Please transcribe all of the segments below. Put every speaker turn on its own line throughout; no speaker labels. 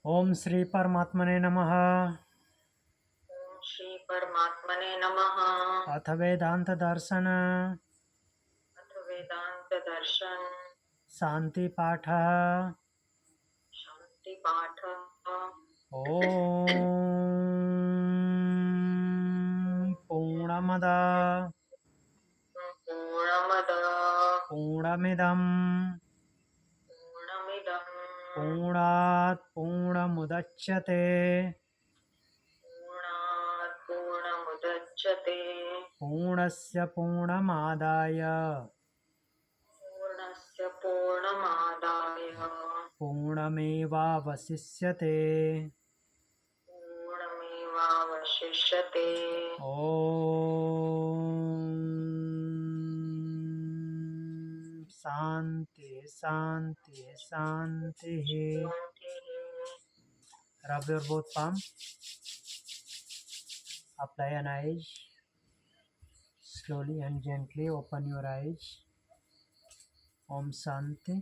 ओम श्री परमात्मने नमः।
ओम श्री परमात्मने नमः।
अथ वेदांत दर्शन
अथ वेदांत दर्शन
शांति पाठ।
शांति पाठ।
ओम पूर्णमद
पूर्णमद
पूर्णमिदं
पूर्णमिदं
पूर्णात् पूर्णमुदच्यते
पूर्णात् पूर्णमुदच्यते
पूर्णस्य पूर्णमादाय
पूर्णस्य पूर्णमादाय
पूर्णमेवावशिष्यते।
पूर्णमेवावशिष्यते।
ओम शांति शांति शांति। Rub your both palms. Apply an eyes. Slowly and gently open your eyes. Om Shanti.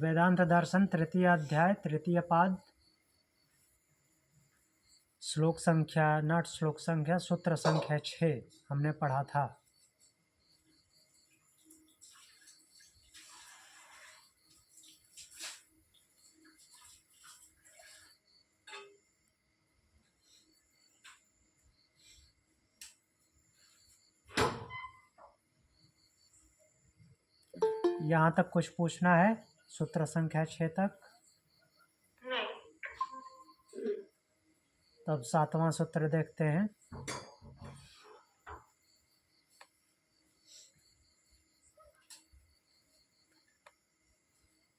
वेदांत दर्शन तृतीय अध्याय तृतीय पाद श्लोक संख्या नट श्लोक संख्या सूत्र संख्या 6 हमने पढ़ा था। यहाँ तक कुछ पूछना है? सूत्र संख्या 6 तक?
नहीं।
तब 7वां सूत्र देखते हैं।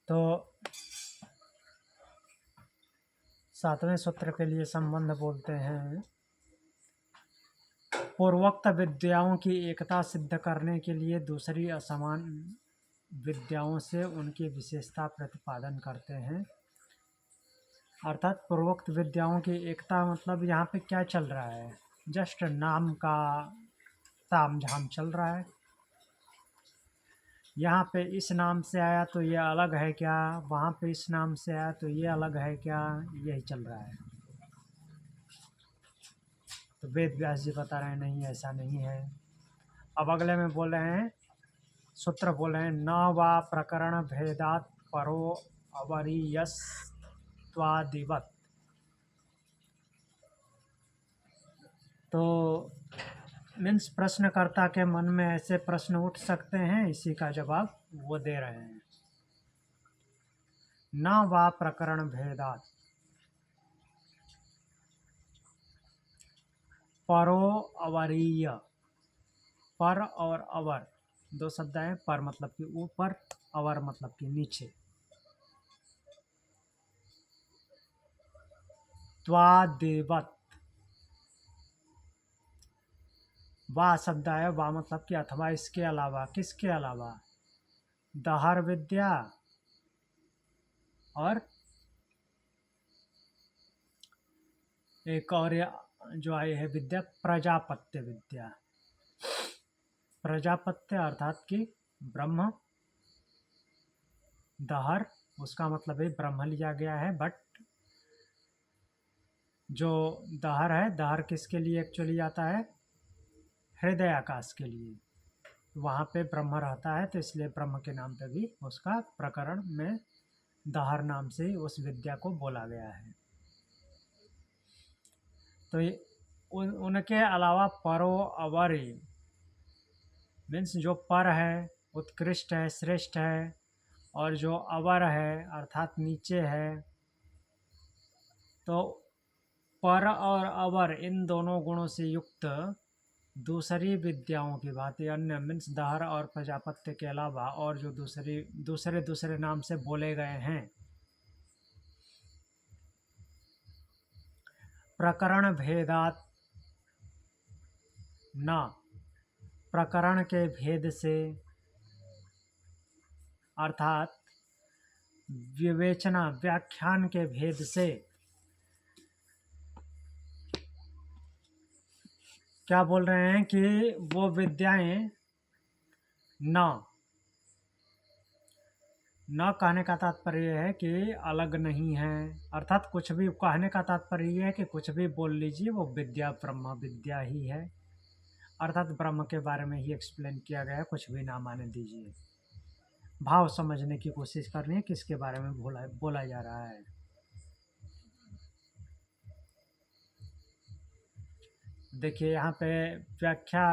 तो 7वें सूत्र के लिए संबंध बोलते हैं। पूर्वोक्त विद्याओं की एकता सिद्ध करने के लिए दूसरी असमान विद्याओं से उनकी विशेषता प्रतिपादन करते हैं। अर्थात पूर्वोक्त विद्याओं की एकता मतलब यहाँ पे क्या चल रहा है? जस्ट नाम का तामझाम चल रहा है। यहाँ पे इस नाम से आया तो ये अलग है क्या, वहाँ पे इस नाम से आया तो ये अलग है क्या, यही चल रहा है। तो वेद व्यास जी बता रहे हैं नहीं, ऐसा नहीं है। अब अगले में बोल रहे हैं, सूत्र बोल रहे हैं, न वा प्रकरण भेदात परो अवरीयस्त्वादिवत्। तो मीन्स प्रश्नकर्ता के मन में ऐसे प्रश्न उठ सकते हैं, इसी का जवाब वो दे रहे हैं। न वा प्रकरण भेदात परो अवरीय। पर और अवर दो शब्द हैं। पर मतलब कि ऊपर, अवर मतलब कि नीचे। त्वादिवत् वा शब्द है, वा मतलब कि अथवा इसके अलावा। किसके अलावा? दहर विद्या और एक और जो आई है विद्या, प्रजापत्य विद्या। प्रजापत्य अर्थात कि ब्रह्म, दहर उसका मतलब है ब्रह्म लिया गया है। बट जो दहर है, दहर किसके लिए एक्चुअली आता है? हृदय आकाश के लिए। वहाँ पे ब्रह्म रहता है, तो इसलिए ब्रह्म के नाम पे भी उसका प्रकरण में दहर नाम से उस विद्या को बोला गया है। तो उनके अलावा परो अवरी मीन्स जो पर है, उत्कृष्ट है, श्रेष्ठ है, और जो अवर है अर्थात नीचे है। तो पर और अवर इन दोनों गुणों से युक्त दूसरी विद्याओं की भांति अन्य मीन्स दहर और प्रजापत्य के अलावा और जो दूसरे दूसरे नाम से बोले गए हैं, प्रकरण भेदात न, प्रकरण के भेद से अर्थात विवेचना व्याख्यान के भेद से क्या बोल रहे हैं कि वो विद्याएं न न कहने का तात्पर्य है कि अलग नहीं है, अर्थात कुछ भी कहने का तात्पर्य ये है कि कुछ भी बोल लीजिए, वो विद्या ब्रह्म विद्या ही है, अर्थात ब्रह्म के बारे में ही एक्सप्लेन किया गया है, कुछ भी ना माने दीजिए। भाव समझने की कोशिश करनी है किसके बारे में बोला जा रहा है। देखिए यहाँ पे व्याख्या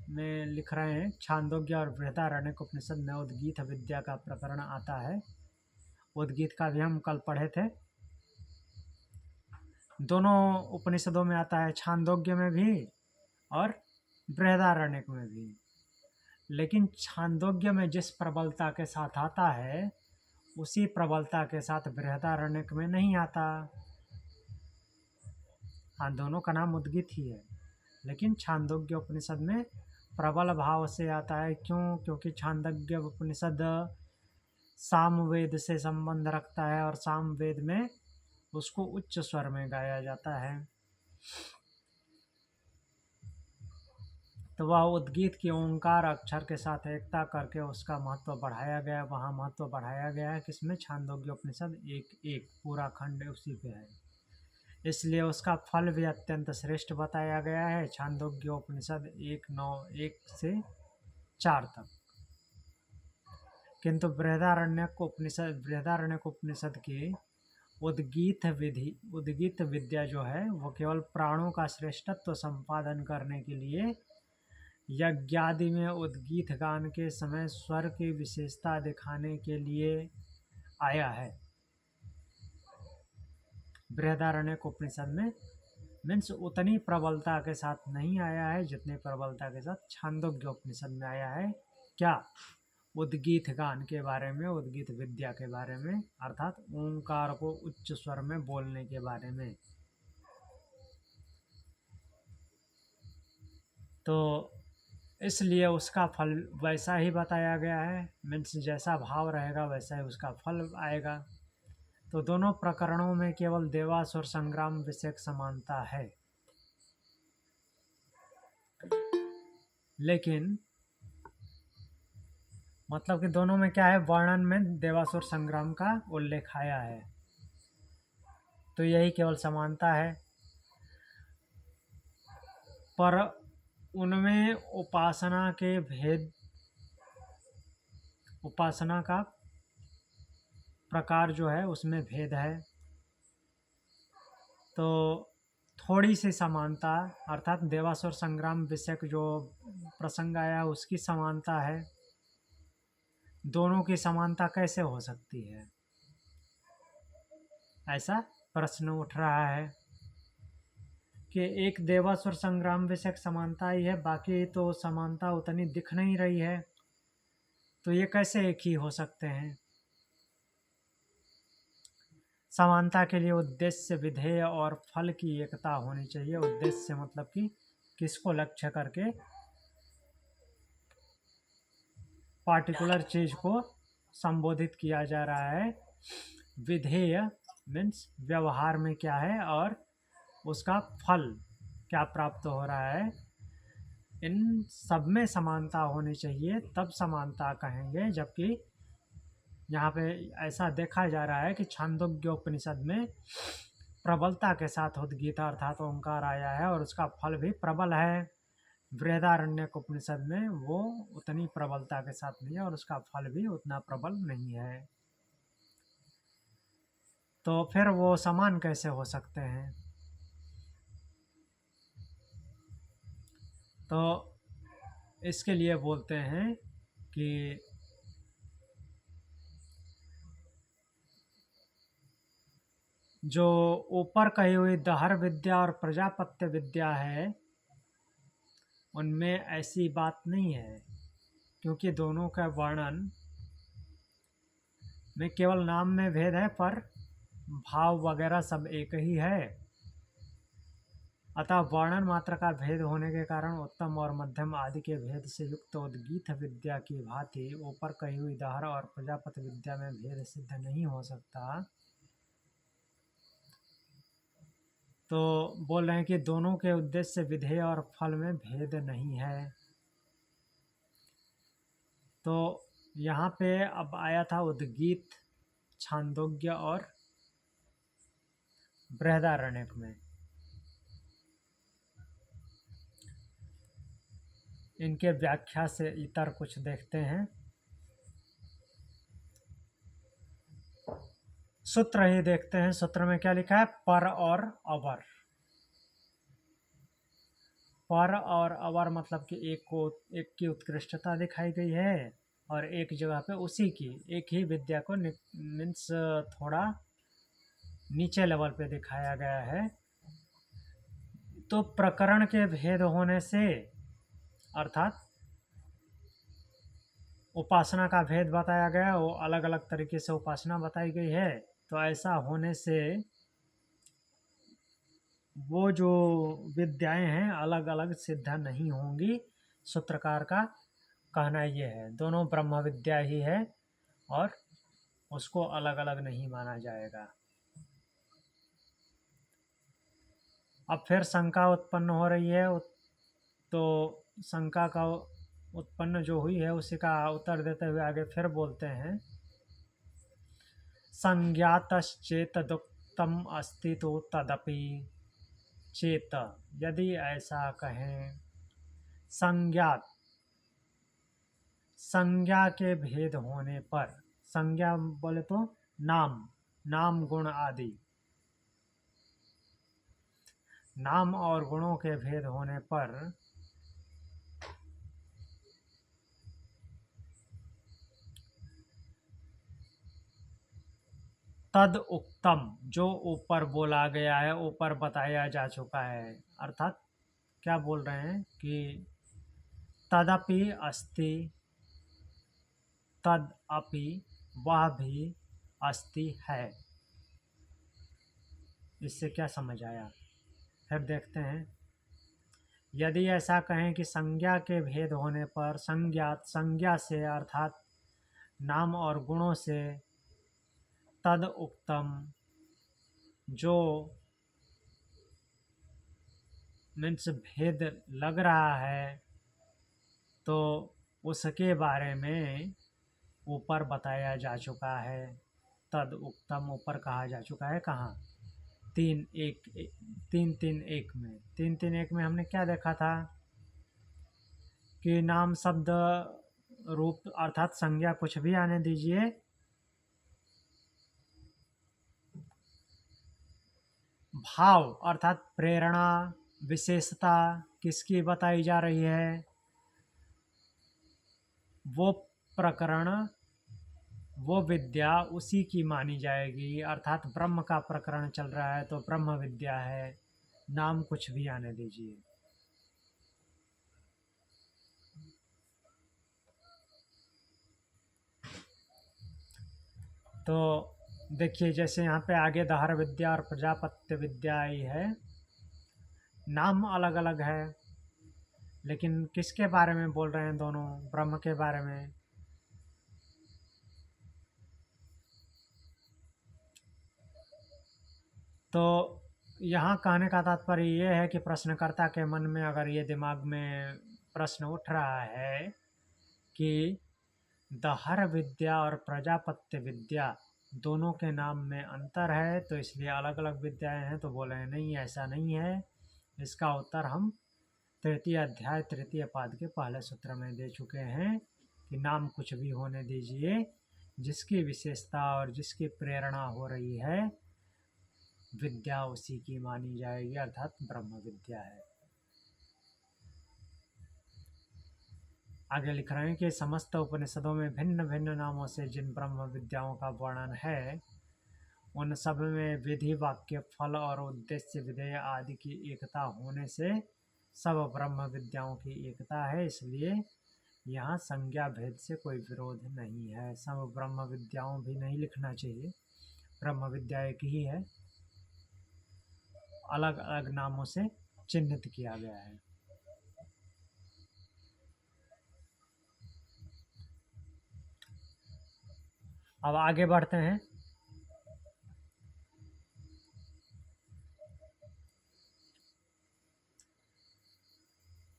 में लिख रहे हैं, छांदोग्य और बृहदारण्यक उपनिषद में उद्गीत विद्या का प्रकरण आता है। उद्गीत का भी हम कल पढ़े थे। दोनों उपनिषदों में आता है, छांदोग्य में भी और बृहदारण्यक में भी। लेकिन छांदोग्य में जिस प्रबलता के साथ आता है, उसी प्रबलता के साथ बृहदारण्यक में नहीं आता। हाँ, दोनों का नाम उद्गीत ही है, लेकिन छांदोग्य उपनिषद में प्रबल भाव से आता है। क्यों? क्योंकि छांदोग्य उपनिषद सामवेद से संबंध रखता है और सामवेद में उसको उच्च स्वर में गाया जाता है। तो वह उद्गीत की ओंकार अक्षर के साथ एकता करके उसका महत्व बढ़ाया गया। वहाँ महत्व बढ़ाया गया है किसमें? छांदोग्य उपनिषद एक पूरा खंड उसी पे है, इसलिए उसका फल भी अत्यंत श्रेष्ठ बताया गया है। छांदोग्य उपनिषद 1:9 से 4 तक। किंतु बृहदारण्यक उपनिषद की उद्गीत विद्या जो है, वो केवल प्राणों का श्रेष्ठत्व संपादन करने के लिए यज्ञादि में उद्गीत गान के समय स्वर की विशेषता दिखाने के लिए आया है। बृहदारण्यक उपनिषद में मीन्स उतनी प्रबलता के साथ नहीं आया है जितनी प्रबलता के साथ छांदोग्य उपनिषद में आया है। क्या? उद्गीत गान के बारे में, उद्गीत विद्या के बारे में, अर्थात ओंकार को उच्च स्वर में बोलने के बारे में। तो इसलिए उसका फल वैसा ही बताया गया है, मीन्स जैसा भाव रहेगा वैसा ही उसका फल आएगा। तो दोनों प्रकरणों में केवल देवासुर संग्राम विषयक समानता है, लेकिन मतलब कि दोनों में क्या है, वर्णन में देवासुर संग्राम का उल्लेख आया है, तो यही केवल समानता है। पर उनमें उपासना के भेद, उपासना का प्रकार जो है उसमें भेद है। तो थोड़ी सी समानता, अर्थात देवासुर संग्राम विषयक जो प्रसंग आया उसकी समानता है। दोनों की समानता कैसे हो सकती है, ऐसा प्रश्न उठ रहा है कि एक देवासुर संग्राम विषयक समानता ही है, बाकी तो समानता उतनी दिख नहीं रही है, तो ये कैसे एक ही हो सकते हैं? समानता के लिए उद्देश्य, विधेय और फल की एकता होनी चाहिए। उद्देश्य मतलब कि किसको लक्ष्य करके पार्टिकुलर चीज को संबोधित किया जा रहा है। विधेय मीन्स व्यवहार में क्या है और उसका फल क्या प्राप्त हो रहा है, इन सब में समानता होनी चाहिए, तब समानता कहेंगे। जबकि यहाँ पे ऐसा देखा जा रहा है कि छांदोग्य उपनिषद में प्रबलता के साथ उद्गीत अर्थात ओंकार आया है और उसका फल भी प्रबल है। बृहदारण्यक उपनिषद में वो उतनी प्रबलता के साथ नहीं है और उसका फल भी उतना प्रबल नहीं है। तो फिर वो समान कैसे हो सकते हैं? तो इसके लिए बोलते हैं कि जो ऊपर कही हुई दहर विद्या और प्रजापत्य विद्या है, उनमें ऐसी बात नहीं है, क्योंकि दोनों का वर्णन में केवल नाम में भेद है, पर भाव वगैरह सब एक ही है। अतः वर्णन मात्र का भेद होने के कारण उत्तम और मध्यम आदि के भेद से युक्त उद्गीत विद्या की भांति ऊपर कही हुई दहर और प्रजापति विद्या में भेद सिद्ध नहीं हो सकता। तो बोल रहे हैं कि दोनों के उद्देश्य विधेय और फल में भेद नहीं है। तो यहाँ पे अब आया था उद्गीत, छांदोग्य और बृहदारण्यक में। इनके व्याख्या से इतर कुछ देखते हैं। सूत्र ही देखते हैं। सूत्र में क्या लिखा है? पर और अवर। पर और अवर मतलब कि एक की उत्कृष्टता दिखाई गई है और एक जगह पे उसी की एक ही विद्या को मीन्स थोड़ा नीचे लेवल पे दिखाया गया है। तो प्रकरण के भेद होने से अर्थात उपासना का भेद बताया गया, वो अलग अलग तरीके से उपासना बताई गई है। तो ऐसा होने से वो जो विद्याएं हैं अलग अलग सिद्ध नहीं होंगी। सूत्रकार का कहना ये है, दोनों ब्रह्म विद्या ही है और उसको अलग अलग नहीं माना जाएगा। अब फिर शंका उत्पन्न हो रही है, तो शंका का उत्पन्न जो हुई है उसी का उत्तर देते हुए आगे फिर बोलते हैं, संज्ञातश्चेतदुक्तम अस्ति तो तदपि चेत। यदि ऐसा कहें, संज्ञात, संज्ञा के भेद होने पर, संज्ञा बोले तो नाम, नाम गुण आदि, नाम और गुणों के भेद होने पर तद उक्तम, जो ऊपर बोला गया है, ऊपर बताया जा चुका है। अर्थात क्या बोल रहे हैं कि तदपि अस्ति, तदपि वह भी अस्ति है। इससे क्या समझ आया? फिर देखते हैं। यदि ऐसा कहें कि संज्ञा के भेद होने पर संज्ञात, संज्ञा से अर्थात नाम और गुणों से, तद उक्तम, जो मीन्स भेद लग रहा है, तो उसके बारे में ऊपर बताया जा चुका है। तद उक्तम ऊपर कहा जा चुका है। कहाँ? 3.1 में। 3.1 में हमने क्या देखा था कि नाम शब्द रूप अर्थात संज्ञा कुछ भी आने दीजिए, भाव अर्थात प्रेरणा, विशेषता किसकी बताई जा रही है, वो प्रकरण, वो विद्या उसी की मानी जाएगी। अर्थात ब्रह्म का प्रकरण चल रहा है तो ब्रह्म विद्या है, नाम कुछ भी आने दीजिए। तो देखिए, जैसे यहाँ पे आगे दहर विद्या और प्रजापत्य विद्या आई है, नाम अलग अलग है लेकिन किसके बारे में बोल रहे हैं? दोनों ब्रह्म के बारे में। तो यहाँ कहने का तात्पर्य ये है कि प्रश्नकर्ता के मन में अगर ये दिमाग में प्रश्न उठ रहा है कि दहर विद्या और प्रजापत्य विद्या दोनों के नाम में अंतर है तो इसलिए अलग अलग विद्याएं हैं, तो बोले नहीं, ऐसा नहीं है। इसका उत्तर हम तृतीय अध्याय तृतीय पाद के पहले सूत्र में दे चुके हैं कि नाम कुछ भी होने दीजिए, जिसकी विशेषता और जिसकी प्रेरणा हो रही है विद्या उसी की मानी जाएगी, अर्थात ब्रह्म विद्या है। आगे लिख रहे हैं कि समस्त उपनिषदों में भिन्न भिन्न नामों से जिन ब्रह्म विद्याओं का वर्णन है, उन सब में विधि, वाक्य, फल और उद्देश्य, विधेय आदि की एकता होने से सब ब्रह्म विद्याओं की एकता है। इसलिए यहाँ संज्ञा भेद से कोई विरोध नहीं है। सब ब्रह्म विद्याओं भी नहीं लिखना चाहिए, ब्रह्म विद्या एक ही है, अलग अलग नामों से चिन्हित किया गया है। अब आगे बढ़ते हैं।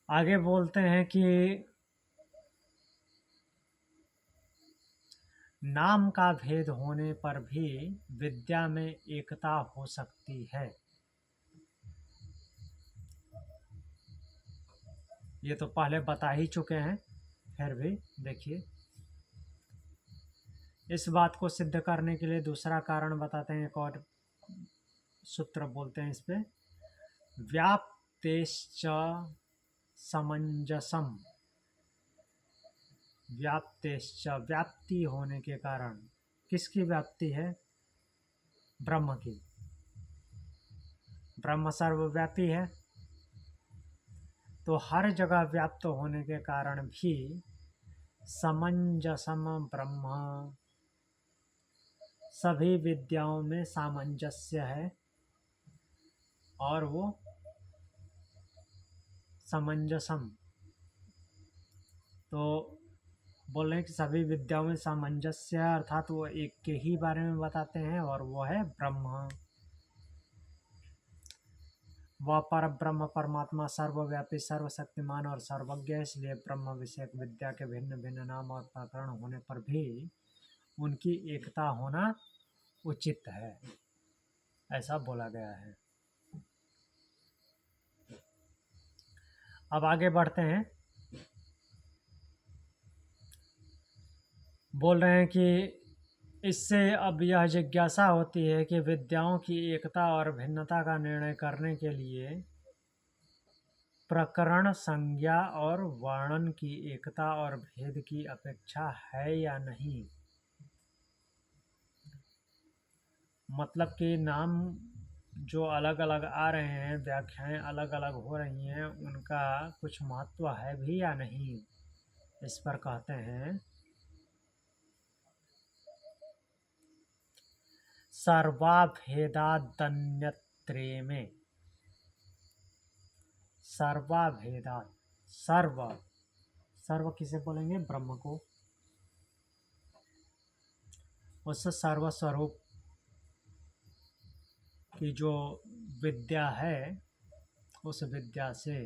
आगे बोलते हैं कि नाम का भेद होने पर भी विद्या में एकता हो सकती है। ये तो पहले बता ही चुके हैं, फिर भी देखिए, इस बात को सिद्ध करने के लिए दूसरा कारण बताते हैं, एक और सूत्र बोलते हैं इस पे, व्याप्तेश्च समंजसम। व्याप्तेश्च, व्याप्ति होने के कारण, किसकी व्याप्ति है? ब्रह्म की। ब्रह्म सर्वव्यापी है, तो हर जगह व्याप्त होने के कारण भी समंजसम ब्रह्म, सभी विद्याओं में सामंजस्य है, और वो समंजसम, तो बोल रहे हैं कि सभी विद्याओं में सामंजस्य है, अर्थात वो एक के ही बारे में बताते हैं, और वो है ब्रह्म। वह पर ब्रह्म परमात्मा सर्वव्यापी, सर्वशक्तिमान और सर्वज्ञ, इसलिए ब्रह्म विषयक विद्या के भिन्न भिन्न नाम और प्रकरण होने पर भी उनकी एकता होना उचित है, ऐसा बोला गया है। अब आगे बढ़ते हैं। बोल रहे हैं कि इससे अब यह जिज्ञासा होती है कि विद्याओं की एकता और भिन्नता का निर्णय करने के लिए प्रकरण, संज्ञा और वर्णन की एकता और भेद की अपेक्षा है या नहीं। मतलब कि नाम जो अलग अलग आ रहे हैं, व्याख्याएं अलग अलग हो रही हैं, उनका कुछ महत्व है भी या नहीं, इस पर कहते हैं सर्वाभेदादन्यत्रे में। सर्वाभेदात, सर्व, सर्व किसे बोलेंगे? ब्रह्म को। उस सर्वस्वरूप की जो विद्या है, उस विद्या से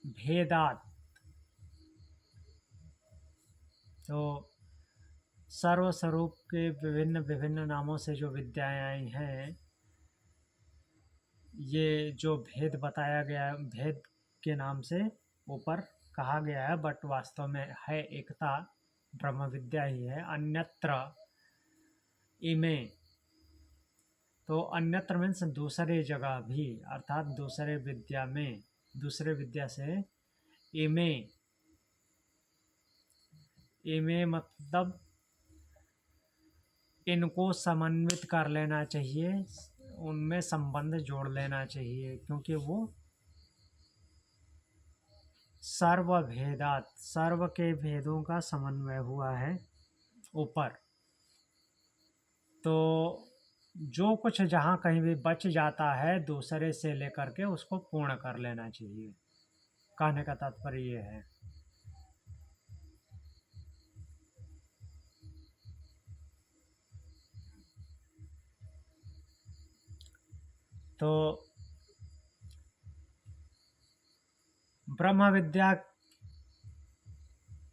भेदात, तो सर्वस्वरूप के विभिन्न विभिन्न नामों से जो विद्याएं आई हैं, ये जो भेद बताया गया, भेद के नाम से ऊपर कहा गया है, बट वास्तव में है एकता, ब्रह्म विद्या ही है। अन्यत्र इमे, तो अन्यत्र मीन्स दूसरे जगह भी, अर्थात दूसरे विद्या में, दूसरे विद्या से। इमे, इमे मतलब इनको समन्वित कर लेना चाहिए, उनमें संबंध जोड़ लेना चाहिए, क्योंकि वो सर्वभेदात, सर्व के भेदों का समन्वय हुआ है ऊपर। तो जो कुछ जहाँ कहीं भी बच जाता है दूसरे से लेकर के, उसको पूर्ण कर लेना चाहिए, कहने का तात्पर्य ये है। तो ब्रह्म विद्या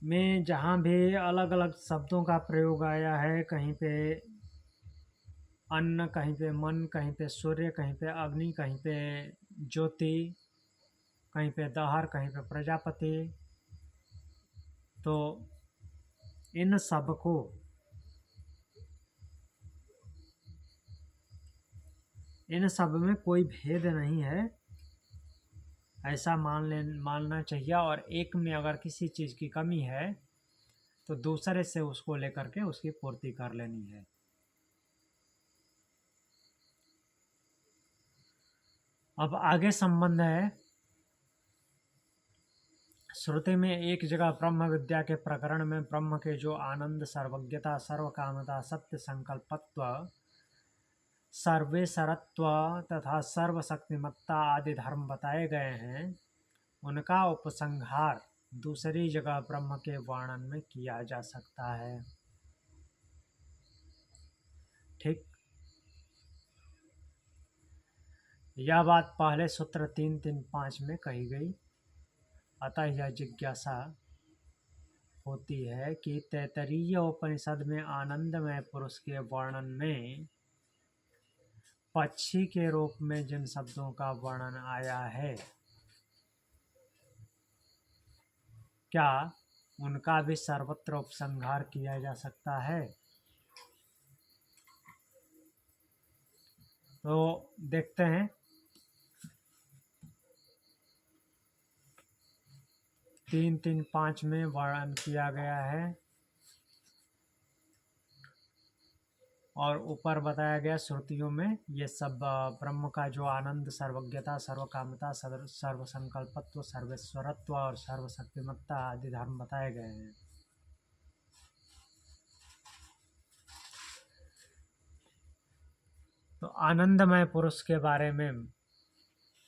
में जहाँ भी अलग अलग शब्दों का प्रयोग आया है, कहीं पे अन्न, कहीं पे मन, कहीं पे सूर्य, कहीं पे अग्नि, कहीं पे ज्योति, कहीं पे दहर, कहीं पे प्रजापति, तो इन सब को, इन सब में कोई भेद नहीं है, ऐसा मानना चाहिए। और एक में अगर किसी चीज़ की कमी है तो दूसरे से उसको लेकर के उसकी पूर्ति कर लेनी है। अब आगे संबंध है, श्रुति में एक जगह ब्रह्म विद्या के प्रकरण में ब्रह्म के जो आनंद, सर्वज्ञता, सर्वकामता, सत्य संकल्पत्व, सर्वेश्वरत्व तथा सर्वशक्तिमत्ता आदि धर्म बताए गए हैं, उनका उपसंहार दूसरी जगह ब्रह्म के वर्णन में किया जा सकता है। ठीक, यह बात पहले सूत्र 3.3.5 में कही गई। अतः यह जिज्ञासा होती है कि तैत्तरीय उपनिषद में आनंदमय पुरुष के वर्णन में पक्षी के रूप में जिन शब्दों का वर्णन आया है, क्या उनका भी सर्वत्र उपसंहार किया जा सकता है? तो देखते हैं। 3.3.5 में वर्णन किया गया है और ऊपर बताया गया श्रुतियों में ये सब ब्रह्म का जो आनंद, सर्वज्ञता, सर्वकामता, सर्वसंकल्पत्व, सर्वेश्वरत्व और सर्वशक्तिमत्ता आदि धर्म बताए गए हैं। तो आनंदमय पुरुष के बारे में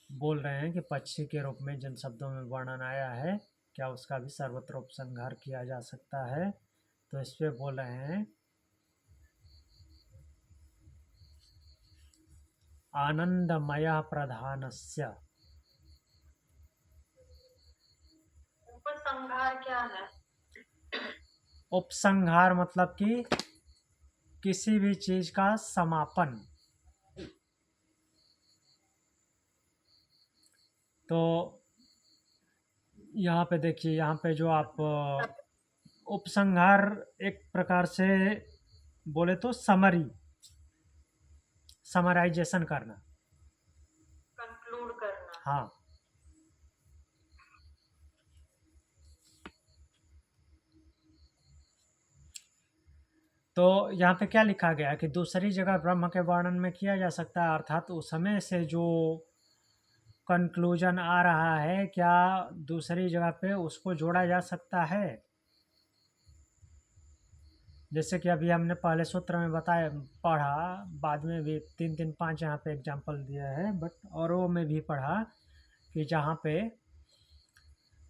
बोल रहे हैं कि पक्षी के रूप में जिन शब्दों में वर्णन आया है, क्या उसका भी सर्वत्र उपसंहार किया जा सकता है? तो इस पे बोल रहे हैं आनंदमय प्रधानस्य।
उपसंहार क्या है?
उपसंहार मतलब कि किसी भी चीज का समापन। तो यहाँ पे देखिए, यहाँ पे जो आप उपसंहार एक प्रकार से बोले तो समराइजेशन करना,
कंक्लूड करना।
हाँ। तो यहाँ पे क्या लिखा गया कि दूसरी जगह ब्रह्म के वर्णन में किया जा सकता है, अर्थात उस समय से जो कंक्लूजन आ रहा है, क्या दूसरी जगह पे उसको जोड़ा जा सकता है? जैसे कि अभी हमने पहले सूत्र में बताया, पढ़ा, बाद में भी 3.3.5 यहाँ पे एग्जाम्पल दिया है, बट औरों में भी पढ़ा कि जहाँ पे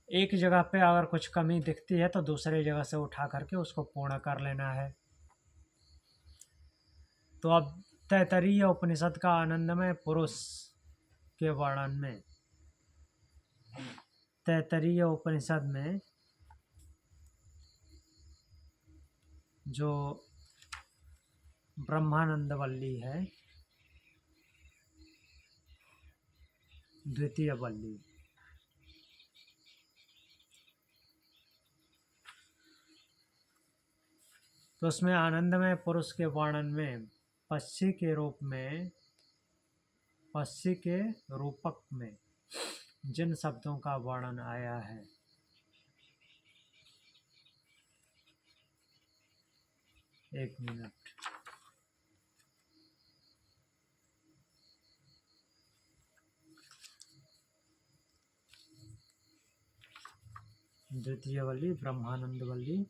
एक जगह पे अगर कुछ कमी दिखती है तो दूसरी जगह से उठा करके उसको पूर्ण कर लेना है। तो अब तैत्तरीय उपनिषद का आनंदमय पुरुष के वर्णन में, तैत्तरीय उपनिषद में जो ब्रह्मानंद वल्ली है, द्वितीय वल्ली, तो उसमें आनंदमय पुरुष के वर्णन में पक्षी के रूप में, पक्षी के रूपक में जिन शब्दों का वर्णन आया है, एक मिनट, द्वितीय वल्ली, ब्रह्मानंद वल्ली,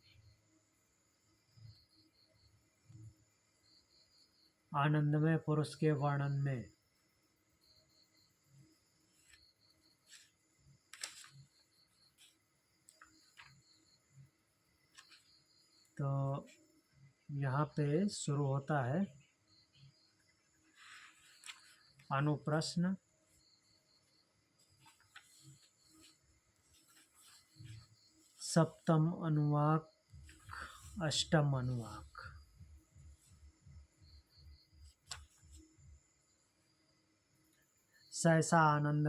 आनंदमय पुरुष के वर्णन में तो यहाँ पे शुरू होता है अनुप्रश्न, सप्तम अनुवाक, अष्टम अनुवाक। सहसा आनंद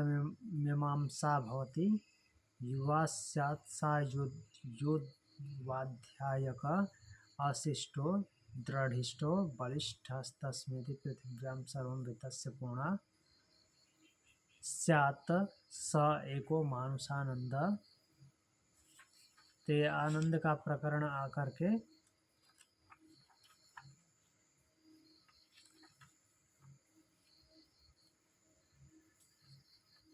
मीमांसा भवति, युवा स्यात् सा योद्वाध्यायक आशिष्टो दृढ़िष्टो बलिष्ठस्तस्मेति पृथिव्यां सर्वं वित्तस्य पूर्णा स्यात् स एको मानुषानंद। ते आनंद का प्रकरण आकर के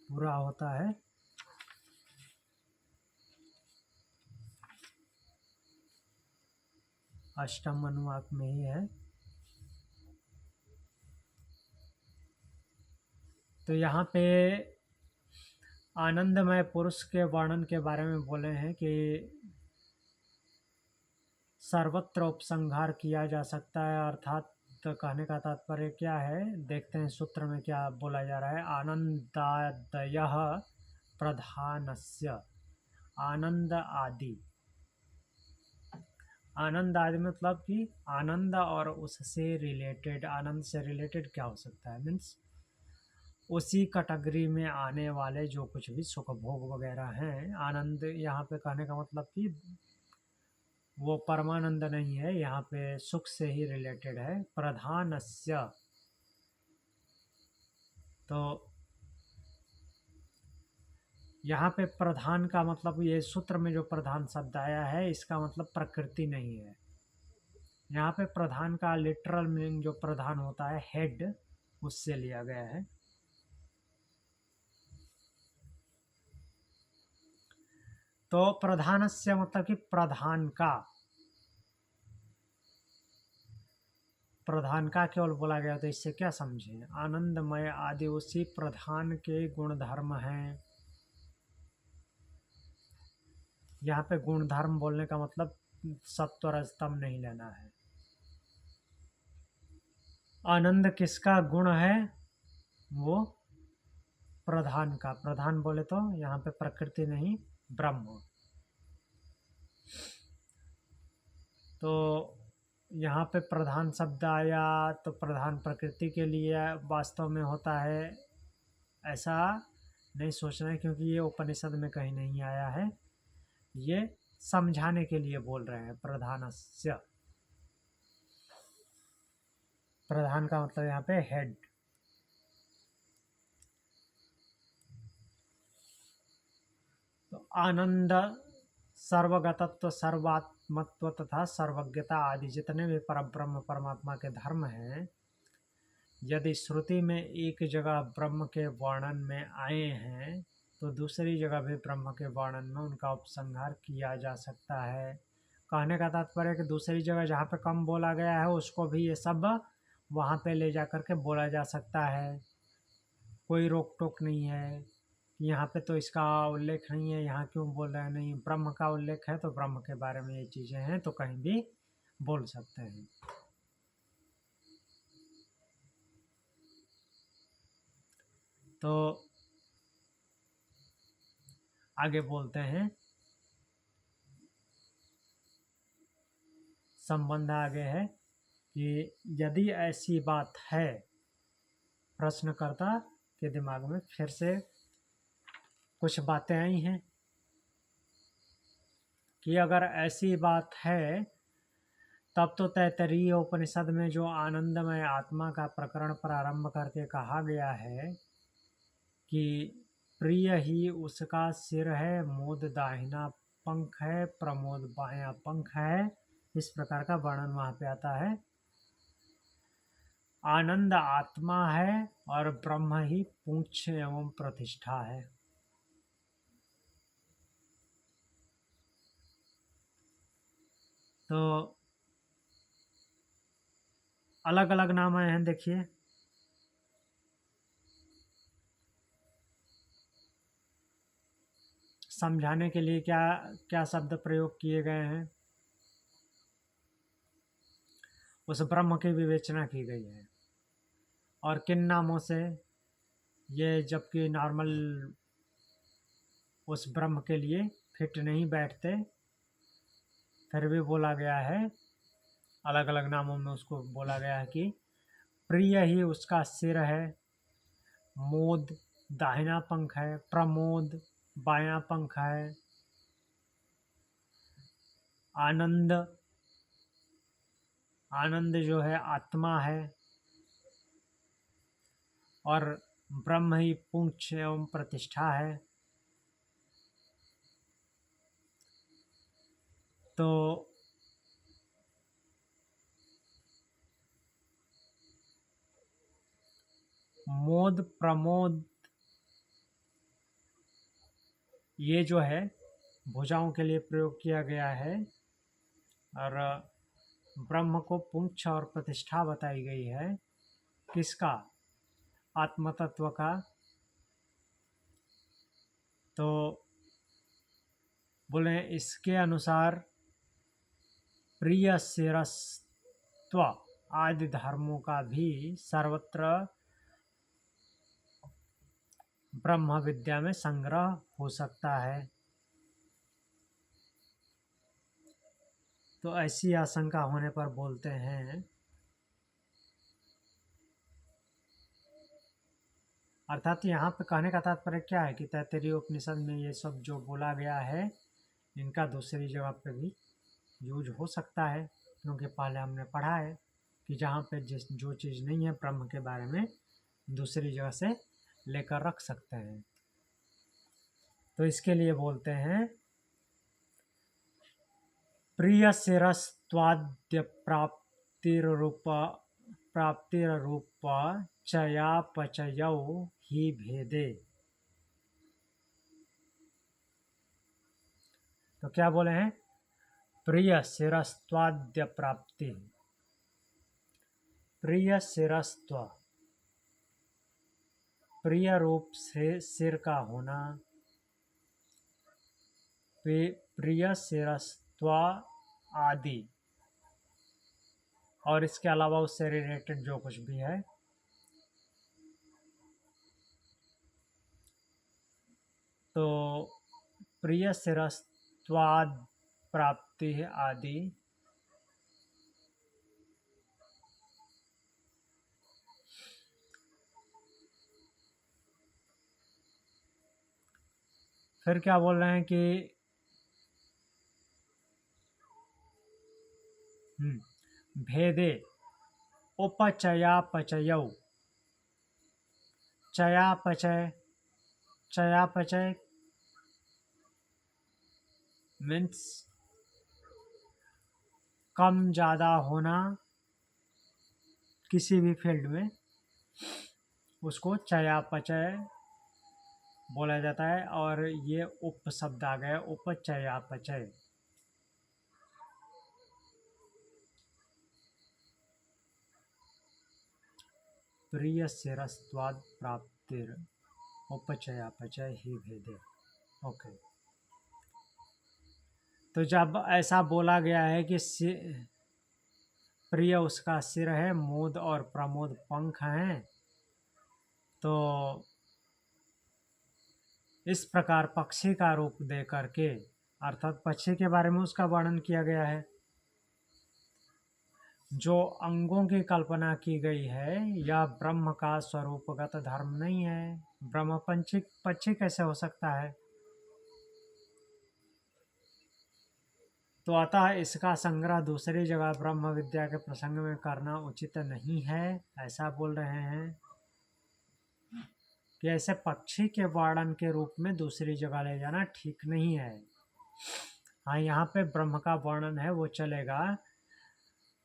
पूरा होता है। अष्टम अनुवाक में ही है। तो यहाँ पे आनंदमय पुरुष के वर्णन के बारे में बोले हैं कि सर्वत्र उपसंहार किया जा सकता है, अर्थात तो कहने का तात्पर्य क्या है, देखते हैं सूत्र में क्या बोला जा रहा है। आनंदादयः प्रधानस्य, आनंद आदि। आनंद आदि मतलब कि आनंद और उससे रिलेटेड, आनंद से रिलेटेड क्या हो सकता है, मीन्स उसी कैटेगरी में आने वाले जो कुछ भी सुख भोग वगैरह हैं। आनंद यहाँ पे कहने का मतलब कि वो परमानंद नहीं है, यहाँ पे सुख से ही रिलेटेड है। प्रधानस्य, तो यहाँ पे प्रधान का मतलब, ये सूत्र में जो प्रधान शब्द आया है इसका मतलब प्रकृति नहीं है। यहाँ पे प्रधान का लिटरल मीनिंग जो प्रधान होता है हेड, उससे लिया गया है। तो प्रधानस्य मतलब कि प्रधान का, प्रधान का केवल बोला गया, तो इससे क्या समझे, आनंदमय आदि उसी प्रधान के गुण धर्म हैं। यहाँ पे गुण धर्म बोलने का मतलब सत्व रजतम नहीं लेना है। आनंद किसका गुण है, वो प्रधान का। प्रधान बोले तो यहाँ पे प्रकृति नहीं, ब्रह्म। तो यहाँ पे प्रधान शब्द आया तो प्रधान प्रकृति के लिए वास्तव में होता है, ऐसा नहीं सोचना है, क्योंकि ये उपनिषद में कहीं नहीं आया है। ये समझाने के लिए बोल रहे हैं प्रधानस्य। प्रधान का मतलब यहाँ पे हेड। तो आनंद, सर्वगतत्व, सर्वात्मत्व तथा सर्वज्ञता आदि जितने भी परब्रह्म परमात्मा के धर्म हैं, यदि श्रुति में एक जगह ब्रह्म के वर्णन में आए हैं तो दूसरी जगह भी ब्रह्म के वर्णन में उनका उपसंहार किया जा सकता है। कहने का तात्पर्य है कि दूसरी जगह जहाँ पे कम बोला गया है उसको भी ये सब वहाँ पे ले जा कर के बोला जा सकता है, कोई रोक टोक नहीं है। यहाँ पे तो इसका उल्लेख नहीं है, यहाँ क्यों बोल रहे हैं, नहीं, ब्रह्म का उल्लेख है तो ब्रह्म के बारे में ये चीज़ें हैं तो कहीं भी बोल सकते हैं। तो आगे बोलते हैं, संबंध आगे है कि यदि ऐसी बात है, प्रश्नकर्ता के दिमाग में फिर से कुछ बातें आई हैं कि अगर ऐसी बात है तब तो तैत्तरीय उपनिषद में जो आनंदमय आत्मा का प्रकरण प्रारंभ करके कहा गया है कि प्रिय ही उसका सिर है, मोद दाहिना पंख है, प्रमोद बायां पंख है, इस प्रकार का वर्णन वहाँ पे आता है। आनंद आत्मा है और ब्रह्म ही पूंछ एवं प्रतिष्ठा है। तो अलग अलग नाम आए हैं, देखिए। समझाने के लिए क्या क्या शब्द प्रयोग किए गए हैं, उस ब्रह्म की विवेचना की गई है। और किन नामों से, ये जबकि नॉर्मल उस ब्रह्म के लिए फिट नहीं बैठते, फिर भी बोला गया है, अलग अलग नामों में उसको बोला गया है कि प्रिय ही उसका सिर है, मोद दाहिना पंख है, प्रमोद बायां पंख है, आनंद, आनंद जो है आत्मा है, और ब्रह्म ही पूंछ एवं प्रतिष्ठा है। तो मोद प्रमोद ये जो है भुजाओं के लिए प्रयोग किया गया है, और ब्रह्म को पुंछ और प्रतिष्ठा बताई गई है, किसका, आत्म तत्व का। तो बोले इसके अनुसार प्रिय शिरस्त्व आदि धर्मों का भी सर्वत्र ब्रह्म विद्या में संग्रह हो सकता है। तो ऐसी आशंका होने पर बोलते हैं, अर्थात यहाँ पे कहने का तात्पर्य क्या है कि तैत्तिरीय उपनिषद में ये सब जो बोला गया है इनका दूसरी जगह पे भी यूज हो सकता है, क्योंकि पहले हमने पढ़ा है कि जहाँ पे जो चीज़ नहीं है ब्रह्म के बारे में दूसरी जगह से लेकर रख सकते हैं। तो इसके लिए बोलते हैं प्रिय शिरस्त्वाद्य प्राप्तिरूप चयापचयौ ही भेदे। तो क्या बोले हैं? प्रिय शिरस्त्वाद्य प्राप्ति, प्रिय शिरस्त्व प्रिय रूप से सिर का होना, प्रिय शिरस्त्व आदि, और इसके अलावा उससे रिलेटेड जो कुछ भी है, तो प्रिय शिरस्त्वाद प्राप्ति आदि फिर क्या बोल रहे हैं कि भेदे उपचयापचयौ, चयापचय, चयापचय मीन्स कम ज़्यादा होना किसी भी फील्ड में, उसको चयापचय बोला जाता है। और ये उप शब्द आ गया, उपचयापचय। प्रिय शिरस्त्वाद प्राप्तिर उपचयापचय ही भेदे। ओके, तो जब ऐसा बोला गया है कि प्रिय उसका सिर है, मोद और प्रमोद पंख हैं, तो इस प्रकार पक्षी का रूप दे करके, अर्थात पक्षी के बारे में उसका वर्णन किया गया है। जो अंगों की कल्पना की गई है यह ब्रह्म का स्वरूपगत धर्म नहीं है। ब्रह्म पक्षी कैसे हो सकता है? तो अतः इसका संग्रह दूसरी जगह ब्रह्म विद्या के प्रसंग में करना उचित नहीं है, ऐसा बोल रहे हैं कि ऐसे पक्षी के वर्णन के रूप में दूसरी जगह ले जाना ठीक नहीं है। हाँ, यहाँ पे ब्रह्म का वर्णन है वो चलेगा।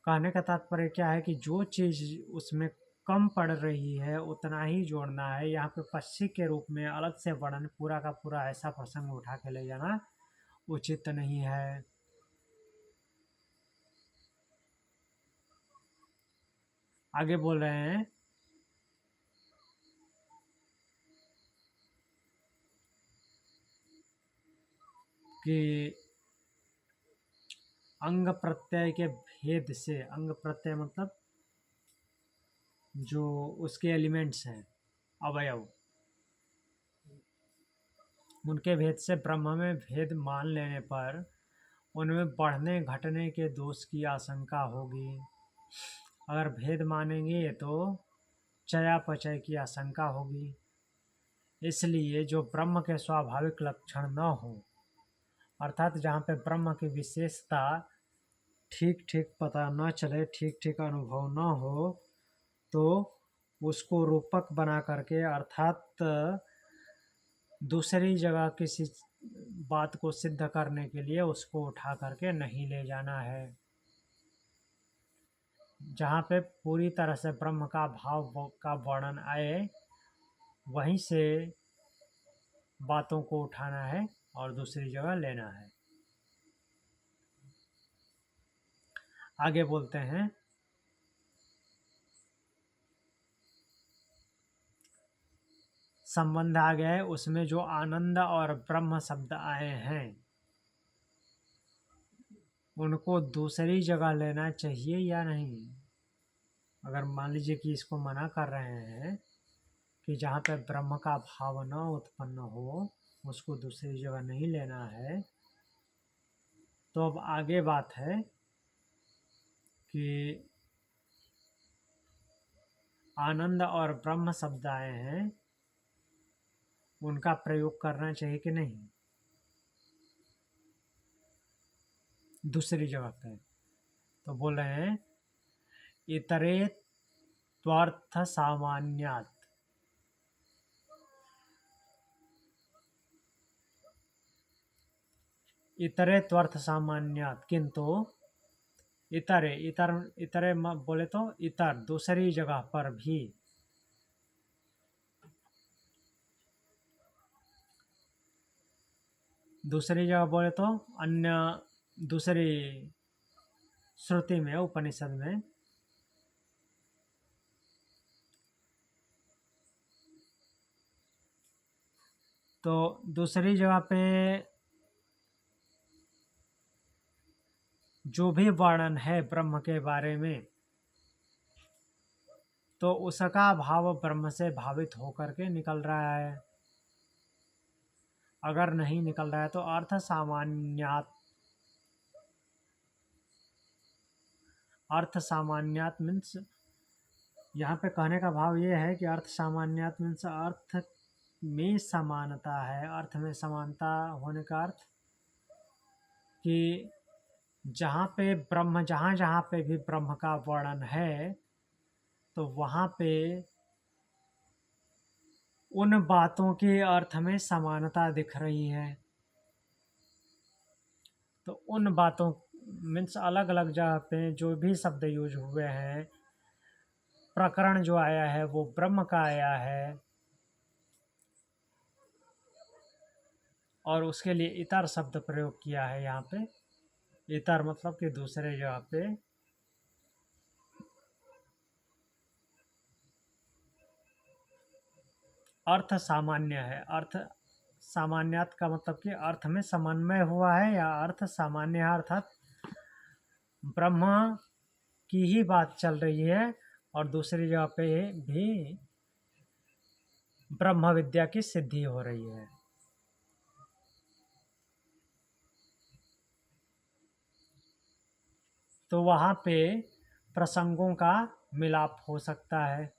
कहने का तात्पर्य क्या है कि जो चीज़ उसमें कम पड़ रही है उतना ही जोड़ना है। यहाँ पे पक्षी के रूप में अलग से वर्णन पूरा का पूरा ऐसा प्रसंग उठा के ले जाना उचित नहीं है। आगे बोल रहे हैं कि अंग प्रत्यय के भेद से, अंग प्रत्यय मतलब जो उसके एलिमेंट्स हैं, अवयव, उनके भेद से ब्रह्म में भेद मान लेने पर उनमें बढ़ने घटने के दोष की आशंका होगी। अगर भेद मानेंगे तो चयापचय की आशंका होगी। इसलिए जो ब्रह्म के स्वाभाविक लक्षण न हो, अर्थात जहाँ पे ब्रह्म की विशेषता ठीक ठीक पता न चले, ठीक ठीक अनुभव न हो, तो उसको रूपक बना करके, अर्थात दूसरी जगह किसी बात को सिद्ध करने के लिए उसको उठा करके नहीं ले जाना है। जहाँ पे पूरी तरह से ब्रह्म का भाव का वर्णन आए वहीं से बातों को उठाना है और दूसरी जगह लेना है। आगे बोलते हैं संबंध आ गया है, उसमें जो आनंद और ब्रह्म शब्द आए हैं उनको दूसरी जगह लेना चाहिए या नहीं? अगर मान लीजिए कि इसको मना कर रहे हैं कि जहाँ पे ब्रह्म का भाव न उत्पन्न हो उसको दूसरी जगह नहीं लेना है, तो अब आगे बात है कि आनंद और ब्रह्म शब्द आए हैं, उनका प्रयोग करना चाहिए कि नहीं दूसरी जगह पे। तो बोल रहे हैं इतरे त्वर्थ सामान्यात, इतरे त्वर्थ सामान्यात, किंतु इतरे इतर इतरे बोले तो इतर दूसरी जगह पर भी, दूसरी जगह बोले तो अन्य दूसरी श्रुति में उपनिषद में तो दूसरी जगह पे जो भी वर्णन है ब्रह्म के बारे में, तो उसका भाव ब्रह्म से भावित होकर के निकल रहा है। अगर नहीं निकल रहा है तो अर्थ सामान्यात, अर्थ सामान्यात मीन्स यहाँ पे कहने का भाव ये है कि अर्थ सामान्यात मीन्स अर्थ में समानता है। अर्थ में समानता होने का अर्थ कि जहाँ पे ब्रह्म, जहाँ जहाँ पे भी ब्रह्म का वर्णन है तो वहाँ पे उन बातों के अर्थ में समानता दिख रही है। तो उन बातों मीन्स अलग अलग जगह पे जो भी शब्द यूज हुए हैं, प्रकरण जो आया है वो ब्रह्म का आया है, और उसके लिए इतर शब्द प्रयोग किया है यहाँ पे। इतर मतलब कि दूसरे जगह पे अर्थ सामान्य है। अर्थ सामान्यात का मतलब कि अर्थ में समन्वय हुआ है या अर्थ सामान्य है, अर्थात ब्रह्म की ही बात चल रही है और दूसरी जगह पे भी ब्रह्म विद्या की सिद्धि हो रही है। तो वहाँ पे प्रसंगों का मिलाप हो सकता है,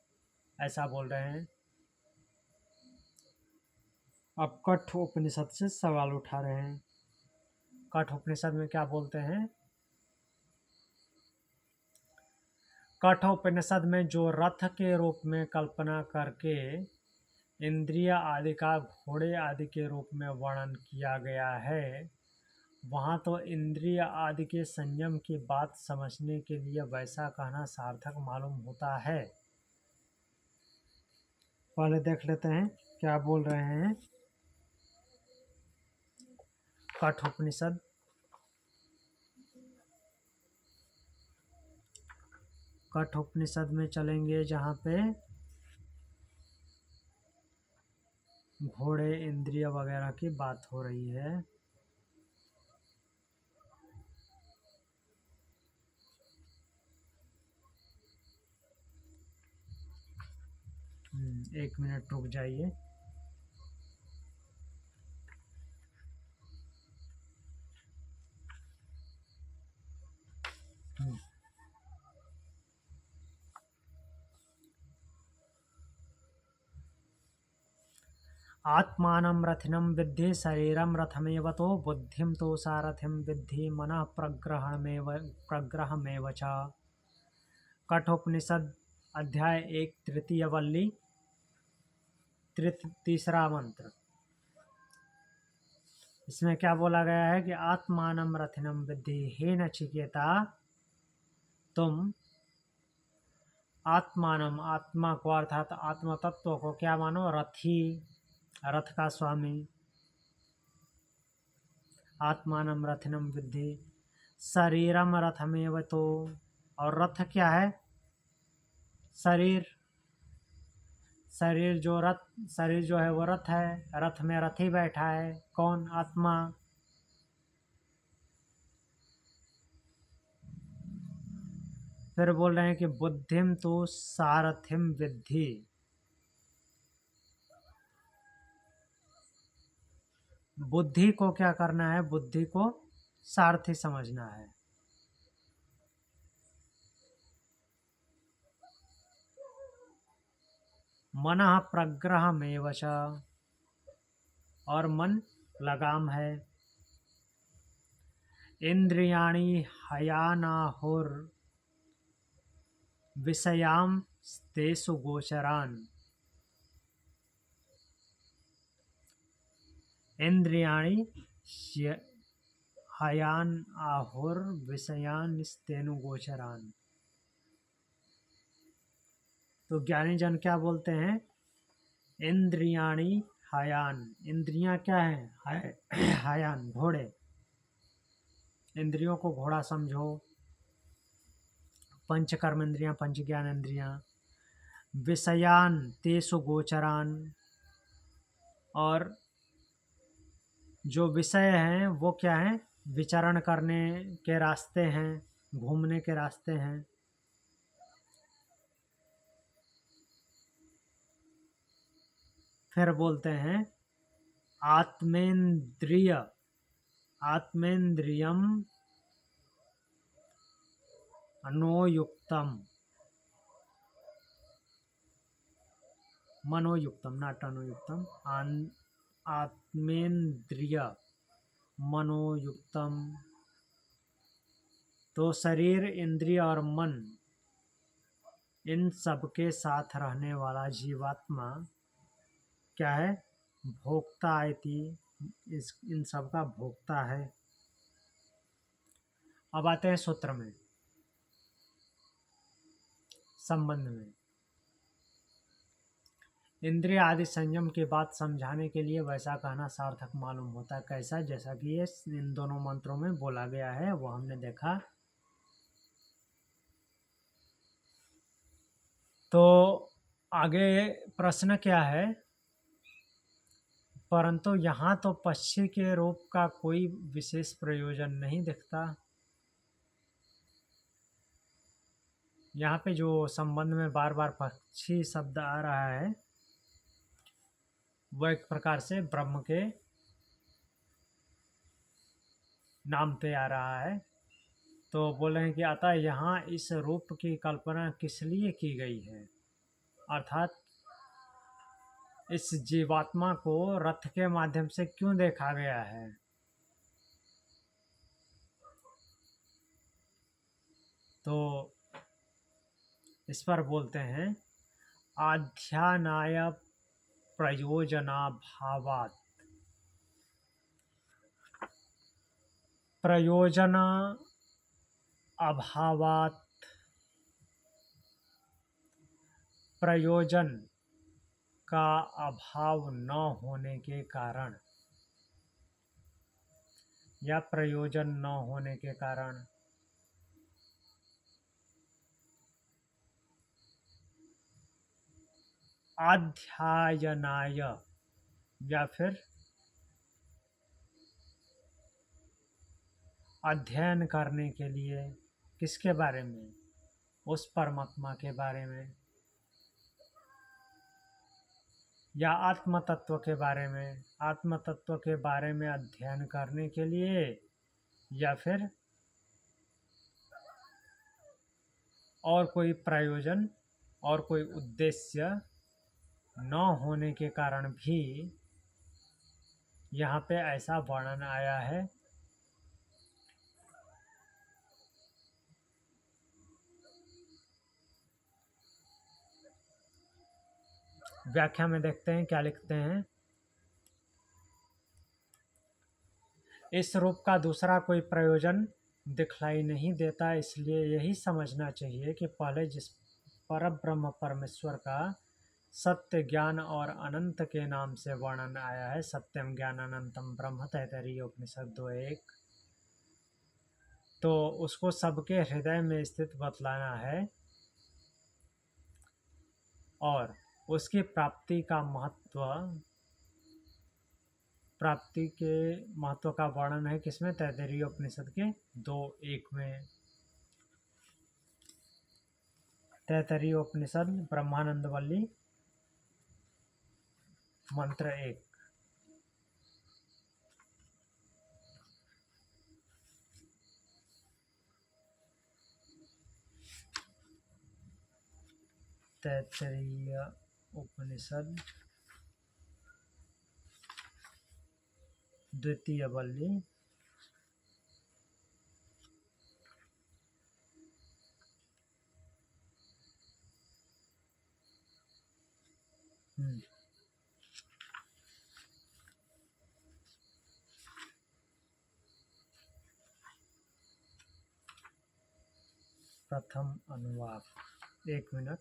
ऐसा बोल रहे हैं। अब कठ उपनिषद से सवाल उठा रहे हैं। कठ उपनिषद में क्या बोलते हैं? कठ उपनिषद में जो रथ के रूप में कल्पना करके इंद्रिय आदि का घोड़े आदि के रूप में वर्णन किया गया है, वहाँ तो इंद्रिय आदि के संयम की बात समझने के लिए वैसा कहना सार्थक मालूम होता है। पहले देख लेते हैं क्या बोल रहे हैं। कठोपनिषद कठोपनिषद में चलेंगे जहाँ पे घोड़े इंद्रिय वगैरह की बात हो रही है। एक मिनट रुक जाइए। आत्मानं रथिनं विद्धि शरीरं रथमेव तो बुद्धिं तो सारथिं विद्धि मनः प्रग्रहमेव च। कठोपनिषद अध्याय 1 तृतीय वल्ली तीसरा मंत्र। इसमें क्या बोला गया है कि आत्मानं रथिनं विद्धि, हे नचिकेता तुम आत्मानं, आत्मा को अर्थात आत्म तत्व को क्या मानो? रथी, रथ का स्वामी। आत्मानं रथिनं विद्धि शरीरम रथमेव तो, और रथ क्या है? शरीर। शरीर जो है वो रथ है। रथ में रथी बैठा है, कौन? आत्मा। फिर बोल रहे हैं कि बुद्धिम तो सारथिम विद्धि। बुद्धि को क्या करना है? बुद्धि को सारथी समझना है। मनः प्रग्रहमेव च, और मन लगाम है। इंद्रियाणि हयानाहुर विषयाम तेषु गोचरान। इंद्रियाणि हयान आहुर विषयान तेनु गोचरान। तो ज्ञानी जन क्या बोलते हैं? इंद्रियाणि हयान, इंद्रियां क्या है? हयान, घोड़े। इंद्रियों को घोड़ा समझो। पंच कर्म इंद्रियां, पंच ज्ञान इंद्रियां। विषयान तेषु गोचरान, और जो विषय हैं वो क्या हैं? विचरण करने के रास्ते हैं, घूमने के रास्ते हैं। फिर बोलते हैं आत्मेंद्रिय, आत्मेंद्रियम मनोयुक्तम, मनोयुक्तम नॉट अनुयुक्तम, आत्मेंद्रिय मनोयुक्तम। तो शरीर, इंद्रिय और मन, इन सब के साथ रहने वाला जीवात्मा क्या है? भोक्ता इति, इन सब का भोक्ता है। अब आते हैं सूत्र में, संबंध में। इंद्रिय आदि संयम की बात समझाने के लिए वैसा कहना सार्थक मालूम होता है। कैसा? जैसा कि ये इन दोनों मंत्रों में बोला गया है, वो हमने देखा। तो आगे प्रश्न क्या है? परंतु यहाँ तो पक्षी के रूप का कोई विशेष प्रयोजन नहीं दिखता। यहाँ पे जो संबंध में बार बार पक्षी शब्द आ रहा है, वह एक प्रकार से ब्रह्म के नाम पे आ रहा है। तो बोले हैं कि अतः यहाँ इस रूप की कल्पना किस लिए की गई है? अर्थात इस जीवात्मा को रथ के माध्यम से क्यों देखा गया है? तो इस पर बोलते हैं आध्यानाय प्रयोजनाभावात्। प्रयोजन अभावात्, प्रयोजन का अभाव न होने के कारण, या प्रयोजन न होने के कारण, अध्यायनाय, या फिर अध्ययन करने के लिए। किसके बारे में? उस परमात्मा के बारे में, या आत्म तत्व के बारे में। आत्म तत्व के बारे में अध्ययन करने के लिए, या फिर और कोई प्रयोजन और कोई उद्देश्य न होने के कारण भी यहाँ पे ऐसा वर्णन आया है। व्याख्या में देखते हैं क्या लिखते हैं। इस रूप का दूसरा कोई प्रयोजन दिखलाई नहीं देता, इसलिए यही समझना चाहिए कि पहले जिस परब्रह्म परमेश्वर का सत्य, ज्ञान और अनंत के नाम से वर्णन आया है, सत्यम ज्ञान अनंतम ब्रह्म, तैतरीय उपनिषद 2:1, तो उसको सबके हृदय में स्थित बतलाना है, और उसकी प्राप्ति का महत्व, प्राप्ति के महत्व का वर्णन है किसमें? तैतरीय उपनिषद के 2:1 में। तैतरीय उपनिषद ब्रह्मानंद वल्ली मंत्र 1। तैतरीय उपनिषद द्वितीय वल्ली प्रथम अनुवाक। 1 मिनट।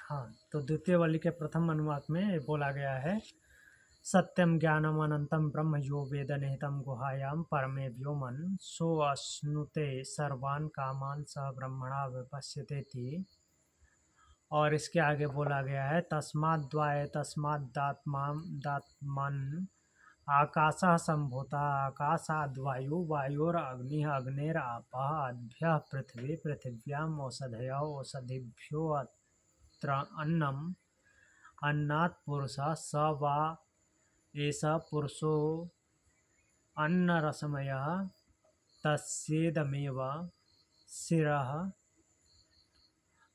हाँ, तो द्वितीय वल्ली के प्रथम अनुवाक में बोला गया है, सत्यम ज्ञानम अनंतम ब्रह्म यो वेद निहितम गुहायाम परमे व्योमन सो अश्नुते सर्वान कामान स ब्रह्मणा विपश्यते थी। और इसके आगे बोला गया है, तस्माद्वाय तस्मादात्मान आकाशः संभूता आकाशाद्वायु वायुरग्नि अग्निरापः अद्भ्यः पृथ्वी पृथिव्याम् औषधयः औषधिभ्यो अत्र अन्नम् अन्नात् पुरुषः स वा एष पुरुषो अन्नरसमयः तस्येदमेव शिरः